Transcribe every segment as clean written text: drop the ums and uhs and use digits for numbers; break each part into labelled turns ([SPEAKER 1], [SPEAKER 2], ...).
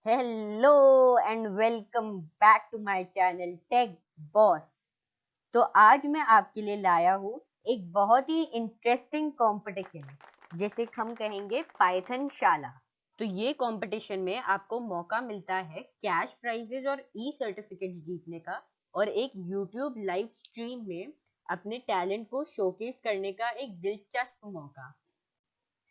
[SPEAKER 1] Hello and welcome back to my channel Tech Boss. तो आज मैं आपके लिए लाया हूँ एक बहुत ही इंटरेस्टिंग कंपटीशन, जिसे हम कहेंगे पाइथन शाला। तो ये कंपटीशन में आपको मौका मिलता है कैश प्राइजेस और ई सर्टिफिकेट्स जीतने का, और एक यूट्यूब लाइव स्ट्रीम में अपने टैलेंट को शोकेस करने का एक दिलचस्प मौका।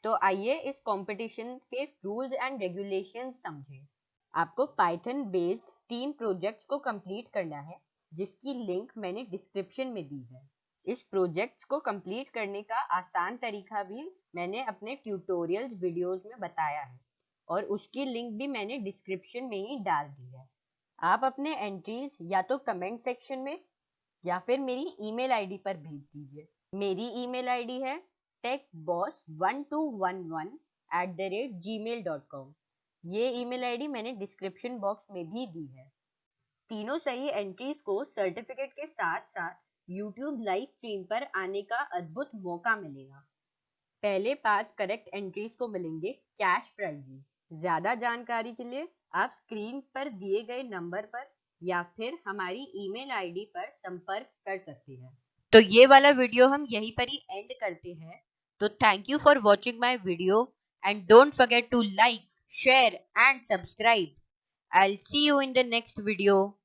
[SPEAKER 1] तो आइए इस कंपटीशन के रूल्स एंड रेगुलेशंस समझें। आपको पाइथन बेस्ड 3 प्रोजेक्ट्स को कंप्लीट करना है, जिसकी लिंक मैंने डिस्क्रिप्शन में दी है। इस प्रोजेक्ट्स को कंप्लीट करने का आसान तरीका भी मैंने अपने ट्यूटोरियल्स वीडियोस में बताया है, और उसकी लिंक भी मैंने डिस्क्रिप्शन में ही डाल दी है। आप अपने एंट्रीज या तो कमेंट सेक्शन में या फिर मेरी ईमेल आईडी पर भेज दीजिए। मेरी ईमेल आईडी है techboss1211@gmail.com। ये ईमेल आईडी मैंने डिस्क्रिप्शन बॉक्स में भी दी है। तीनों सही एंट्रीज को सर्टिफिकेट के साथ साथ यूट्यूब लाइव स्ट्रीम पर आने का अद्भुत मौका मिलेगा। पहले 5 करेक्ट एंट्रीज को मिलेंगे कैश प्राइजेस। ज्यादा जानकारी के लिए आप स्क्रीन पर दिए गए नंबर पर या फिर हमारी ईमेल आईडी पर संपर्क कर सकते हैं। तो ये वाला वीडियो हम यहीं पर ही एंड करते हैं। तो thank you for watching my video and don't forget to like, share and subscribe. I'll see you in the next video.